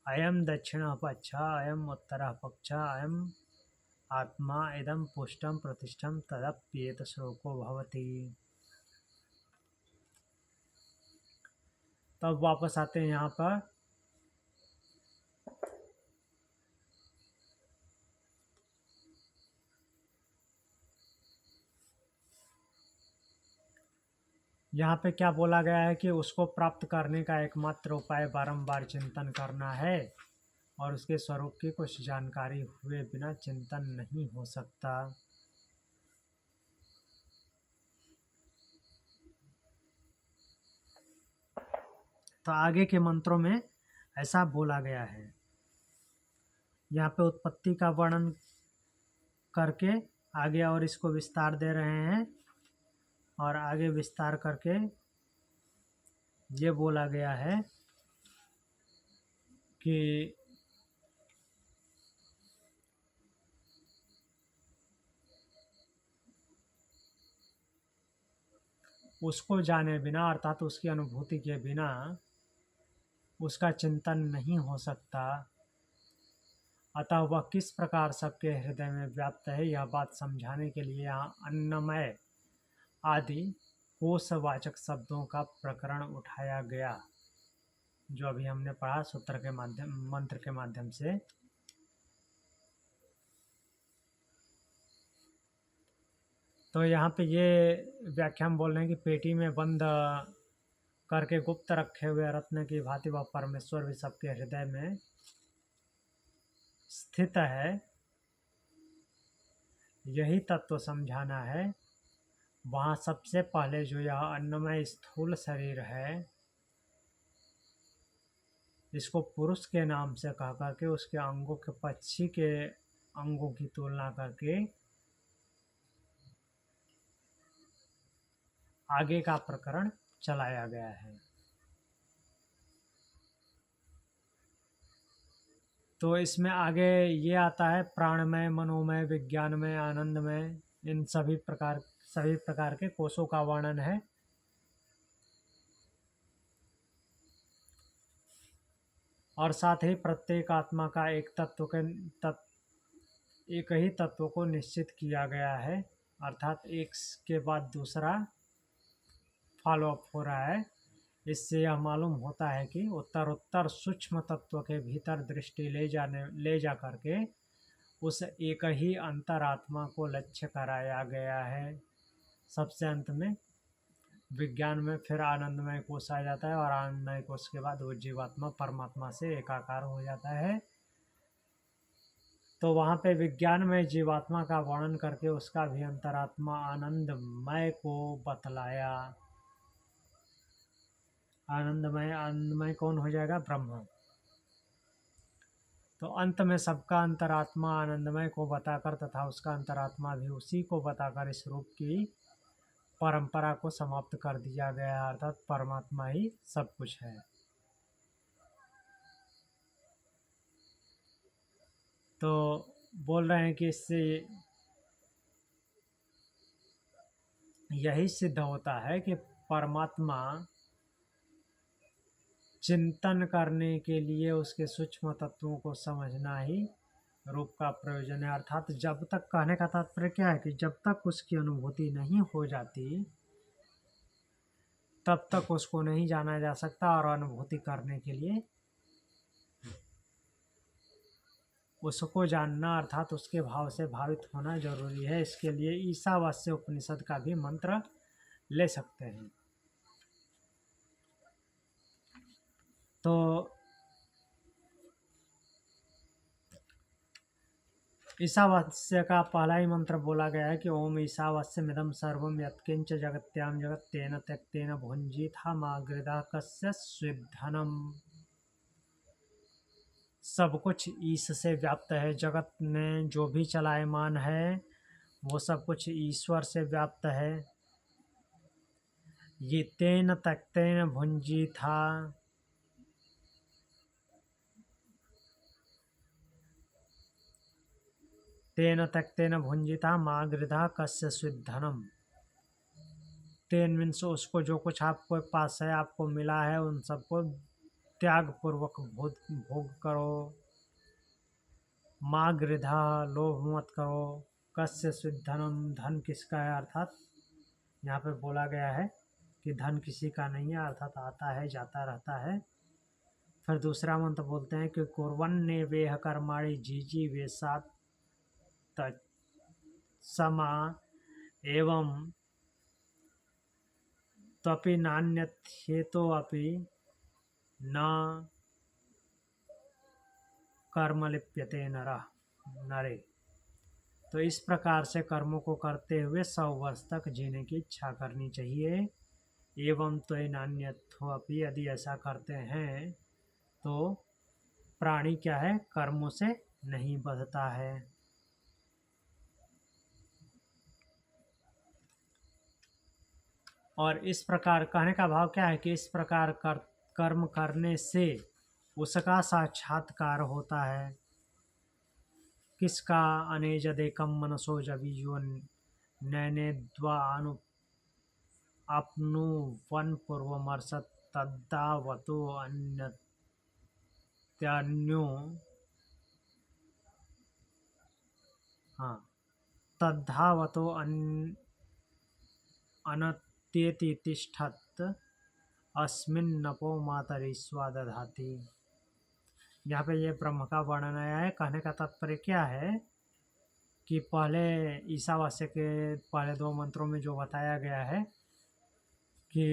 अयं दक्षिणः पक्षः अयम् उत्तरः पक्षः अयम् आत्मा इदं पुष्टं प्रतिष्ठं तदप्येत श्लोको भवति। तब वापस आते हैं यहाँ पर। यहाँ पे क्या बोला गया है कि उसको प्राप्त करने का एकमात्र उपाय बारंबार चिंतन करना है और उसके स्वरूप की कुछ जानकारी हुए बिना चिंतन नहीं हो सकता। तो आगे के मंत्रों में ऐसा बोला गया है। यहाँ पे उत्पत्ति का वर्णन करके आगे और इसको विस्तार दे रहे हैं और आगे विस्तार करके ये बोला गया है कि उसको जाने बिना अर्थात उसकी अनुभूति के बिना उसका चिंतन नहीं हो सकता। अतः वह किस प्रकार सबके हृदय में व्याप्त है, यह बात समझाने के लिए यहाँ अन्नमय आदि कोशवाचक शब्दों का प्रकरण उठाया गया, जो अभी हमने पढ़ा सूत्र के माध्यम मंत्र के माध्यम से। तो यहाँ पे ये व्याख्यान बोल रहे हैं कि पेटी में बंद करके गुप्त रखे हुए रत्न की भांति वह परमेश्वर भी सबके हृदय में स्थित है। यही तत्व समझाना है। वहाँ सबसे पहले जो यह अन्नमय स्थूल शरीर है, इसको पुरुष के नाम से कह करके उसके अंगों के पक्षी के अंगों की तुलना करके आगे का प्रकरण चलाया गया है। तो इसमें आगे ये आता है प्राणमय, मनोमय, विज्ञानमय, आनंदमय, इन सभी प्रकार के कोषों का वर्णन है। और साथ ही प्रत्येक आत्मा का एक ही तत्व को निश्चित किया गया है, अर्थात एक के बाद दूसरा फॉलोअप हो रहा है। इससे यह मालूम होता है कि उत्तर सूक्ष्म तत्व के भीतर दृष्टि ले जा करके उस एक ही अंतरात्मा को लक्ष्य कराया गया है। सबसे अंत में विज्ञान में फिर आनंदमय कोश आ जाता है और आनंदमय कोश के बाद वो जीवात्मा परमात्मा से एकाकार हो जाता है। तो वहाँ पे विज्ञान में जीवात्मा का वर्णन करके उसका भी अंतरात्मा आनंदमय को बतलाया। आनंदमय कौन हो जाएगा? ब्रह्म। तो अंत में सबका अंतरात्मा आनंदमय को बताकर तथा उसका अंतरात्मा भी उसी को बताकर इस रूप की परंपरा को समाप्त कर दिया गया है, अर्थात परमात्मा ही सब कुछ है। तो बोल रहे हैं कि इससे यही सिद्ध होता है कि परमात्मा चिंतन करने के लिए उसके सूक्ष्म तत्वों को समझना ही रूप का प्रयोजन है। अर्थात जब तक, कहने का तात्पर्य क्या है कि जब तक उसकी अनुभूति नहीं हो जाती तब तक उसको नहीं जाना जा सकता, और अनुभूति करने के लिए उसको जानना अर्थात उसके भाव से भावित होना जरूरी है। इसके लिए ईशावास्य उपनिषद का भी मंत्र ले सकते हैं। तो ईशावास्य का पहला ही मंत्र बोला गया है कि ओम ईशावास्यमिदं सर्वं यत्किंच जगत्यां जगत् तेन त्यक्तेन भुञ्जीथामागृधा कस्य स्विद्धनम्। सब कुछ ईश से व्याप्त है। जगत में जो भी चलायमान है वो सब कुछ ईश्वर से व्याप्त है। ये तेन त्यक्तेन भुञ्जीथा, तेन त्यक्तेन भुञ्जीथा मागृधा कस्य स्विद्धनम्। तेन मीन्स उसको जो कुछ आपको पास है, आपको मिला है, उन सबको त्याग पूर्वक भोग करो। मागृधा, लोभ मत करो। कस्य स्विद्धनम, धन किसका है, अर्थात यहाँ पे बोला गया है कि धन किसी का नहीं है, अर्थात आता है जाता रहता है। फिर दूसरा मंत्र बोलते हैं कि कुर्वन्ने वेह कर्माणि जीजी वेशात समा एवं त्वपि नान्यथ्येतो अपि न कर्म लिप्यते नरे। तो इस प्रकार से कर्मों को करते हुए 100 वर्ष तक जीने की इच्छा करनी चाहिए। एवं तो नान्यथो अपि, यदि ऐसा करते हैं तो प्राणी क्या है, कर्मों से नहीं बंधता है। और इस प्रकार, कहने का भाव क्या है कि इस प्रकार कर्म करने से उसका साक्षात्कार होता है। किसका, अनेजदेकम मनसो जवीयो नैने द्वानु अपनु वन पूर्वमर्षत तद्दावतो अन्यो, हाँ, तद्धावतो अनत्येति तिष्ठत् अस्मिन्नपो मातरिस्वा दधाति। यहाँ पे ये ब्रह्म का वर्णन आया है। कहने का तात्पर्य क्या है कि पहले ईशावास्य के पहले 2 मंत्रों में जो बताया गया है कि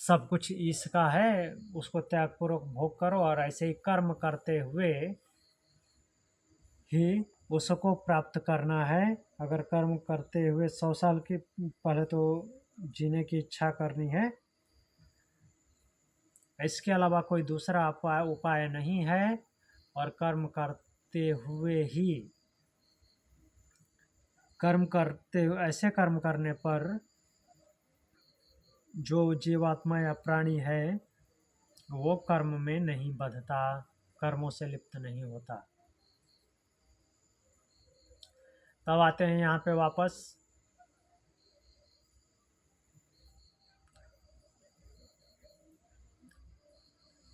सब कुछ ईश का है, उसको त्यागपूर्वक भोग करो, और ऐसे ही कर्म करते हुए ही उसको प्राप्त करना है। अगर कर्म करते हुए 100 साल की पहले तो जीने की इच्छा करनी है, इसके अलावा कोई दूसरा उपाय नहीं है। और कर्म करते हुए ही, ऐसे कर्म करने पर जो जीवात्मा या प्राणी है वो कर्म में नहीं बंधता, कर्मों से लिप्त नहीं होता। तब आते हैं यहाँ पे वापस,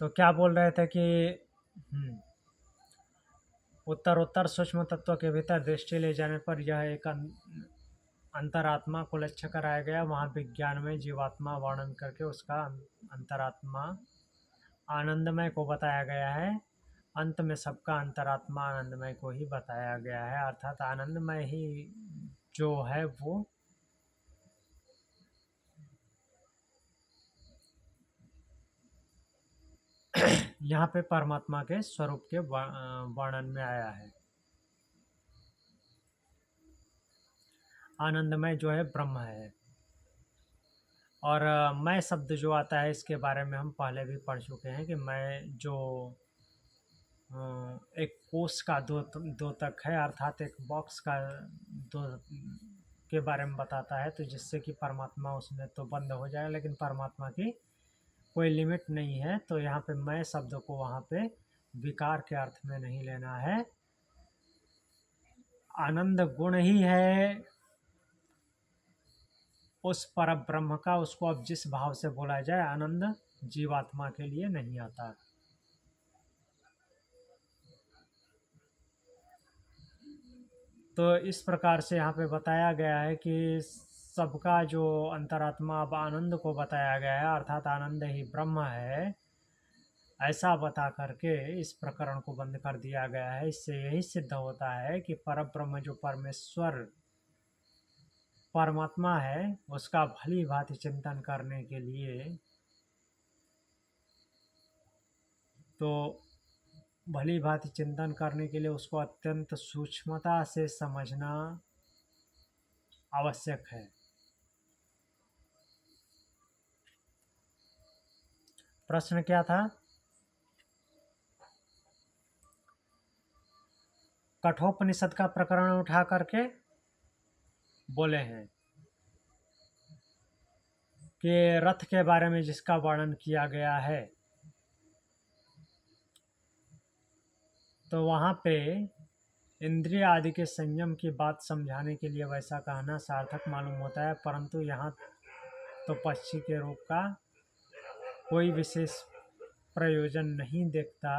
तो क्या बोल रहे थे कि उत्तर सूक्ष्म तत्व के भीतर दृष्टि ले जाने पर यह एक अंतरात्मा को लक्ष्य कराया गया। वहाँ विज्ञान में जीवात्मा वर्णन करके उसका अंतरात्मा आनंदमय को बताया गया है। अंत में सबका अंतरात्मा आनंदमय को ही बताया गया है, अर्थात आनंदमय ही जो है वो यहाँ पे परमात्मा के स्वरूप के वर्णन में आया है। आनंदमय जो है ब्रह्म है। और मैं शब्द जो आता है इसके बारे में हम पहले भी पढ़ चुके हैं कि मैं जो एक कोष का द्योतक है, अर्थात एक बॉक्स का दो के बारे में बताता है, तो जिससे कि परमात्मा उसमें तो बंद हो जाए, लेकिन परमात्मा की कोई लिमिट नहीं है। तो यहाँ पे मैं शब्द को वहाँ पे विकार के अर्थ में नहीं लेना है। आनंद गुण ही है उस पर ब्रह्म का, उसको अब जिस भाव से बोला जाए, आनंद जीवात्मा के लिए नहीं आता। तो इस प्रकार से यहाँ पे बताया गया है कि सबका जो अंतरात्मा, अब आनंद को बताया गया है, अर्थात आनंद ही ब्रह्म है, ऐसा बता करके इस प्रकरण को बंद कर दिया गया है। इससे यही सिद्ध होता है कि परब्रह्म जो परमेश्वर परमात्मा है, उसका भली भांति चिंतन करने के लिए, तो भली भांति चिंतन करने के लिए उसको अत्यंत सूक्ष्मता से समझना आवश्यक है। प्रश्न क्या था? कठोपनिषद का प्रकरण उठा करके बोले हैं कि रथ के बारे में जिसका वर्णन किया गया है, तो वहाँ पे इंद्रिय आदि के संयम की बात समझाने के लिए वैसा कहना सार्थक मालूम होता है, परंतु यहाँ तो पक्षी के रूप का कोई विशेष प्रयोजन नहीं देखता।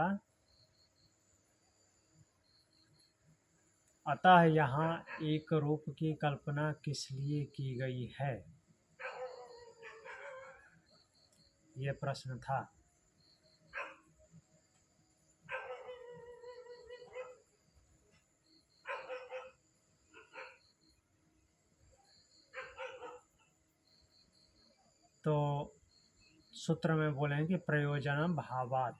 अतः यहाँ एक रूप की कल्पना किस लिए की गई है, ये प्रश्न था। तो सूत्र में बोलेंगे प्रयोजन भावात,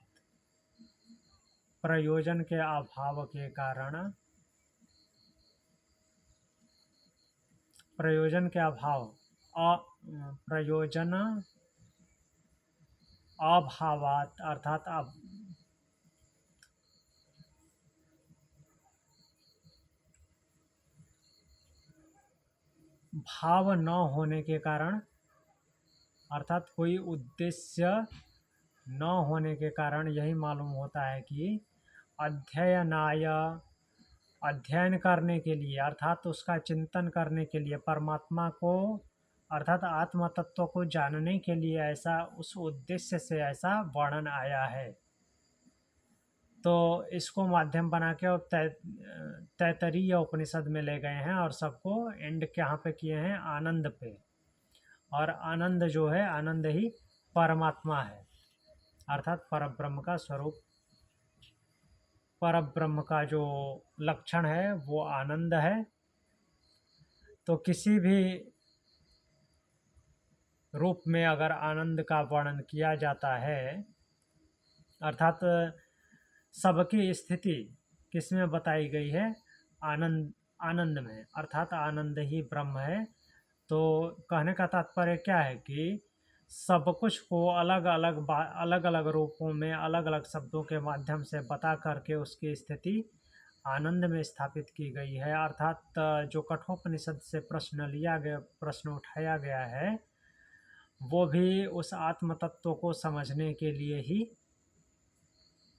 प्रयोजन के अभाव के कारण, प्रयोजन के अभाव, प्रयोजन अभावात अर्थात भाव न होने के कारण, अर्थात कोई उद्देश्य न होने के कारण यही मालूम होता है कि अध्ययनाय, अध्ययन करने के लिए, अर्थात उसका चिंतन करने के लिए, परमात्मा को अर्थात आत्म तत्व को जानने के लिए, ऐसा उस उद्देश्य से ऐसा वर्णन आया है। तो इसको माध्यम बना के और तैतरीय उपनिषद में ले गए हैं और सबको एंड कहाँ पे किए हैं? आनंद पे। और आनंद जो है, आनंद ही परमात्मा है, अर्थात परब्रह्म का स्वरूप, परब्रह्म का जो लक्षण है वो आनंद है। तो किसी भी रूप में अगर आनंद का वर्णन किया जाता है, अर्थात सबकी स्थिति किस में बताई गई है? आनंद, आनंद में, अर्थात आनंद ही ब्रह्म है। तो कहने का तात्पर्य क्या है कि सब कुछ को अलग अलग रूपों में, अलग अलग शब्दों के माध्यम से बता करके उसकी स्थिति आनंद में स्थापित की गई है। अर्थात जो कठोपनिषद से प्रश्न उठाया गया है, वो भी उस आत्म तत्व को समझने के लिए ही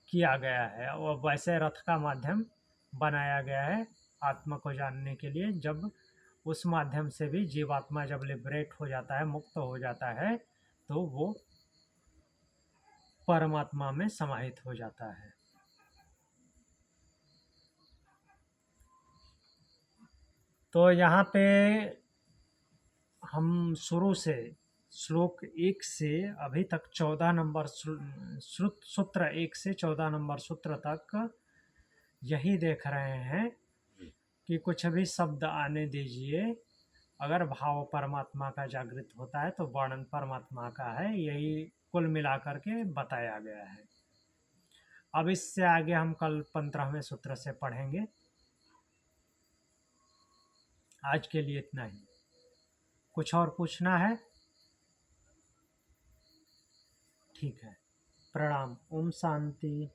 किया गया है, और वैसे रथ का माध्यम बनाया गया है आत्मा को जानने के लिए। जब उस माध्यम से भी जीवात्मा जब लिबरेट हो जाता है, मुक्त हो जाता है, तो वो परमात्मा में समाहित हो जाता है। तो यहाँ पे हम शुरू से श्लोक 1 से अभी तक 14 नंबर सूत्र 1 से 14 नंबर सूत्र तक यही देख रहे हैं कि कुछ भी शब्द आने दीजिए, अगर भाव परमात्मा का जागृत होता है तो वर्णन परमात्मा का है, यही कुल मिलाकर के बताया गया है। अब इससे आगे हम कल 15वें सूत्र से पढ़ेंगे। आज के लिए इतना ही। कुछ और पूछना है? ठीक है, प्रणाम। ओम शांति।